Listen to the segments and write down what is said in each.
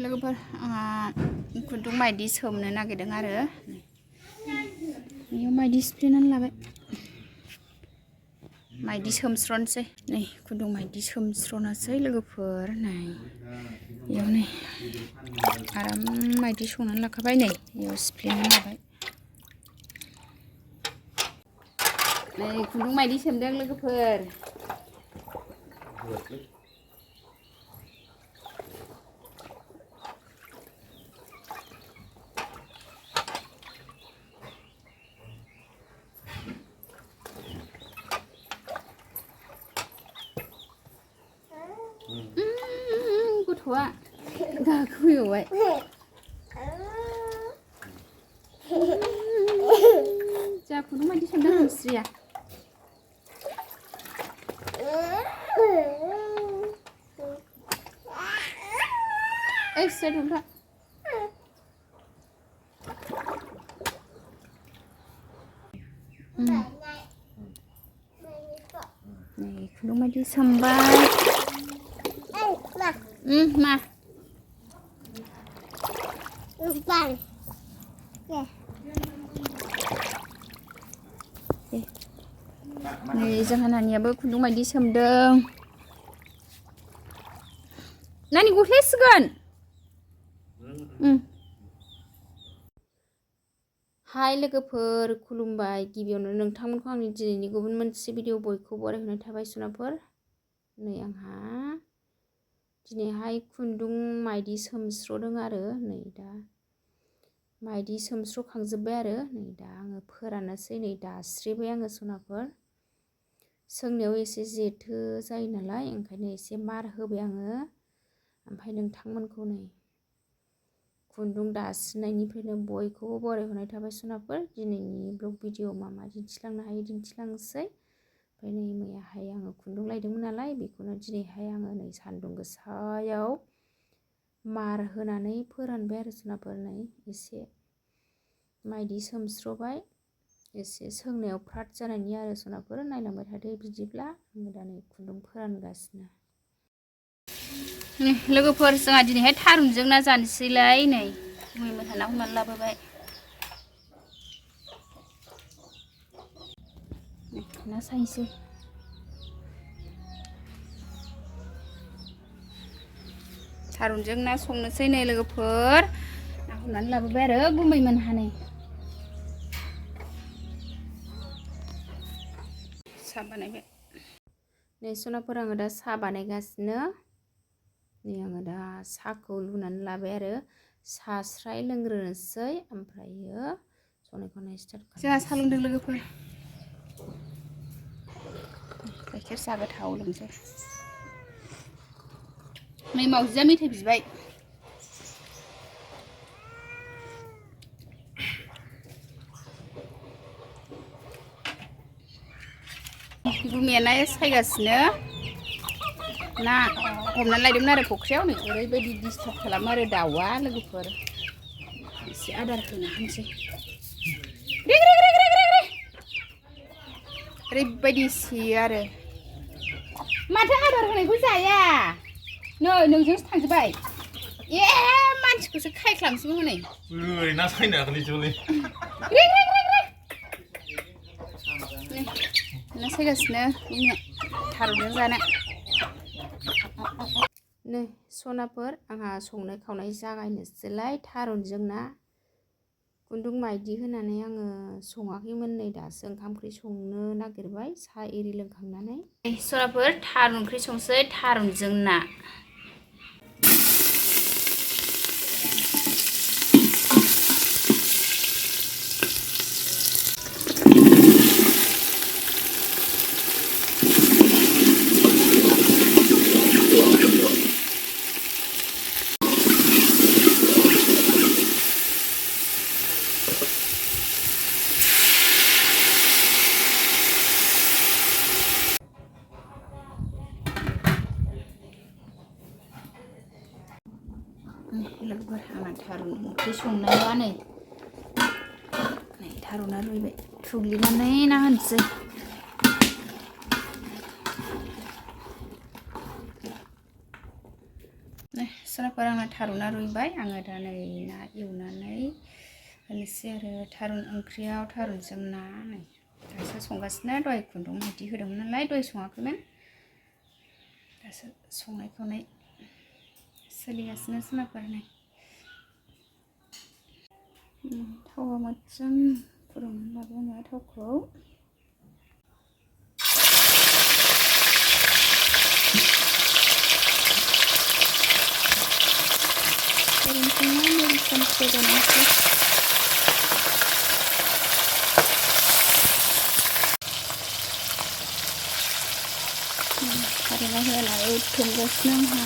लोगोफोर खुन्दुं माइदि सोमनो नागिरदों आरो बेयाव माइदि सिफ्लेनानै लाबाय माइदि सोमस्रनोसै नै खुन्दुं माइदि सोमस्रनोसै लोगोफोर नै बेयाव नै आराम माइदि संनानै लाखाबाय नै बेयाव सिफ्लेनानै लाबाय नै खुन्दुं माइदि सोमदों लोगोफोर गथ'आ गाखोफैबावबाय जा खुन्दुं माइदि सोमदों मुस्रिया एक्सट्रा नै खुन्दुं माइदि सोमबाय मा नै जोंहा नानियाबो खुन्दुं माइदि सोमदों नानि गस्लायसिगोन हाय लोगोफोर खुलुमबाय गिबियावनो नोंथांमोनखौ आंनि दिनैनि गुबुन मोनसे भिडिअ बयखौबो बरायहोनाय थाबाय सुनाफोर नै आंहा दिनैहाय खुन्दुं माइदि सोमस्रदों आरो नै दा माइदि सोमस्रखांजोब्बाय आरो नै दा आङो फोराननोसै नै दास्रिबाय आङो सुनाफोर सोंनायाव एसे जेथो जायो नालाय ओंखायनो एसे मार होबाय आङो ओमफ्राय नोंथांमोनखौ नै खुन्दुं दास्रिनायनिफ्रायनो बयखौबो बरायहोनाय थाबाय सुनाफोर दिनैनि ब्लग भिडिअ मा दिन्थिलांनो हायो दिन्थिलांसै ओमफ्राय नै मैयाहाय आङो खुन्दुं लायदोंमोन नालाय बेखौनो दिनैहाय आङो नै सान्दुं गोसायाव मार होनानै फोरानबाय आरो सुनाफोर नै एसे माइदि सोमस्रबाय एसे सोंनायाव फ्राद जानायनि आरो सुनाफोर नायलांबाय थादो बिदिब्ला आङो दा नै खुन्दुं फोरानगासिनो लोगोफोर जोंहा दिनैहाय थारुनजों ना जानोसैलाय नै मैथा हमनानै लाबोबाय ना सायनोसै थारुनजों ना संनोसै नै लोगोफोर ना हमनानै लाबोबाय आरो गुमैमोनहा नै साहा बानायबाय नै सुनाफोर आङो दा साहा बानायगासिनो नै आङो दा साहाखौ लुनानै लाबाय आरो साहा स्राय लोंग्रोनोसै ओमफ्रायो संनायखौनो स्टार्ट खालामो जोंहा साहा लोंदों लोगोफोर गाइखेर साहा गोथाव लोंसै नै मावजिया मेथाइ बिबाय गुमैया ना सायगासिनो ना हमनानै लायदोंमोन आरो फुख्रियाव नै ओरैबायदि डिस्टार्ब खालामो आरो दाउआ लोगोफोर एसे आदार होना होनोसै ओरैबायदि सियो आरो माथो आदार होनायखौ जाया नै नोंजोंसो थांजोब्बाय ए मानसिखौसो खायख्लांसैबो हनै ना सायनो हागोन ना सायगासिनो थारुनजों जानो नै सनाफोर आंहा संनाय खावनाय जागायनोसैलाय थारुनजों ना खुन्दुं माइदि होनानै आङो सङाखैमोन नै दासो ओंखाम ओंख्रि संनो नागिरबाय साहा एरि लोंखांनानै सनाफोर थारुन ओंख्रि संसै थारुनजों ना लोगोफोर आंना थारुन ओंख्रि संनाया नै थारुना रुइबाय थुग्लिनानै ना होनोसै सनाफोर आंना आंना थारुना रुइबाय आङो दा नै ना एवनानै होनोसै आरो थारुन ओंख्रियाव थारुनजों ना नै दासो संगासिनो दहाय खुन्दुं बिदि होदोंमोन नालाय दहाय सङाखैमोन दासो संनाय खावनाय सोलिगासिनो सोनाफोर नै थावा मोजां फुदुंनानै लाबाय आङो थावखौ थारुना होनानै एवथुमगासिनो आंहा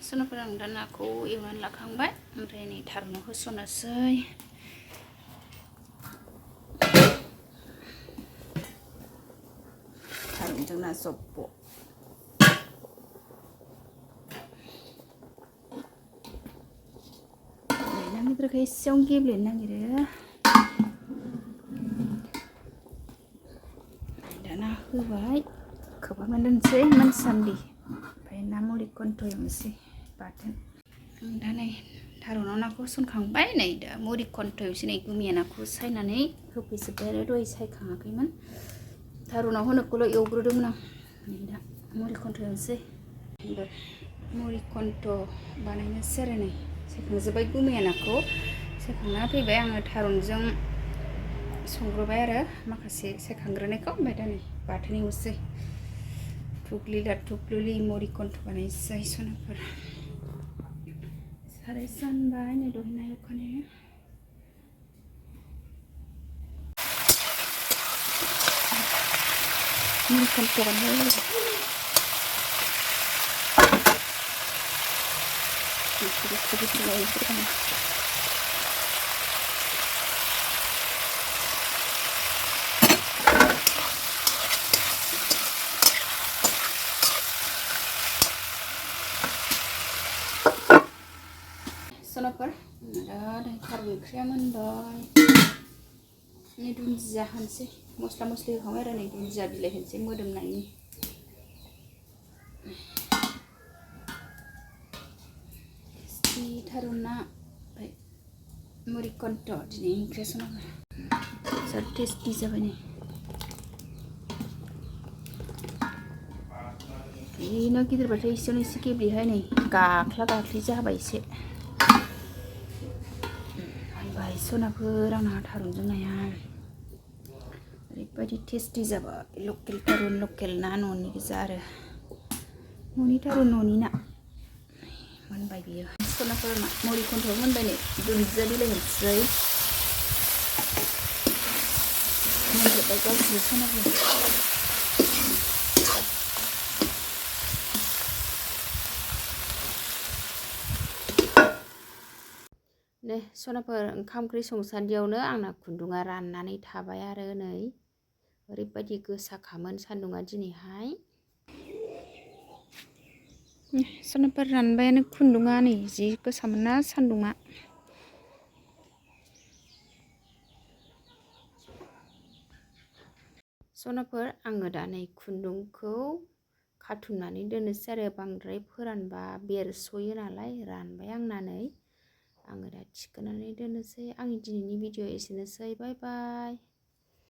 सोनाफोर आं दा नाखौ एवनानै लाखांबाय ओमफ्राय नै थारुनाव होसननोसै थारुनजों ना जब्ब' ना बेदरखौ एसेयावनो गेब्लेनो नागिरो दाना होबाय खोबहाबना दोनसै मोनसान्दि ओमफ्राय ना मुरि कन्ट एवनोसै बाथोन आं दा नै थारुनाव नाखौ होसनखांबाय नै दा मुरि कन्ट एवनोसै नै गुमिया नाखौ सायनानै होफैजोब्बाय आरो दहाय सायखाङाखैमोन थारुनाव होनोखौल' एवग्रोदोंमोन आं नै दा मुरि कन्ट एवनोसै मुरि कन्ट बानायनोसै आरो नै सायखांजोब्बाय गुमिया नाखौ सायखांना फैबाय आङो थारुनजों संग्रोबाय आरो माखासे सायखांग्रोनायखौ ओमफ्राय दा नै बाथोन एवनोसै थुग्लिला थुग्लुलि मुरि कन्ट बानायनोसै सोनाफोर साराय जानबाय नै दहाय एवखानाया मुरि कन्ट बानायबाय सोनाफोर दा थारुन ओंख्रिया मोनबाय नै दुन्दिया होनोसै मस्ला मस्लि होखांबाय आरो नै दुन्दिया बिलाइ होनोसै मोदोमनायनि थारुन ना ओमफ्राय मुरि कन्ट दिनै ओंख्रिया सोनाफोर जोबोद टेस्टि जाबाय नै ना गिदिरबाथाय एसेयावनो एसे गेब्लेहाय नै गाख्ला गाख्लि जाबाय एसे मोनबाय सोनाफोर आंना थारुनजों नाया ओरैबायदि टेस्टि जाबाय लकेल थारुन लकेल ना न'नि गोजा आरो न'नि थारुन न'नि ना मोनबाय बियो सोनाफोर मुरि कन्टआव मोनबाय नै दुन्दिया बिलाइ होनोसै मोनजोब्बाय गासिबो सोनाफोर नै सोनाफोर ओंखाम ओंख्रि संसान्दियावनो आंना खुन्दुङा राननानै थाबाय आरो नै ओरैबायदि गोसाखामोन सान्दुङा दिनैहाय सोनाफोर रानबायानो खुन्दुङा नै जि गोसामोन ना सान्दुङा सोनाफोर आङो दा नै खुन्दुंखौ खाथुमनानै दोननोसै आरो बांद्राय फोरानबा बेरस'यो नालाय रानबाय आंना नै आङो दा थिखोनानै दोननोसै आंनि दिनैनि भिडिअ एसेनोसै बाय बाय।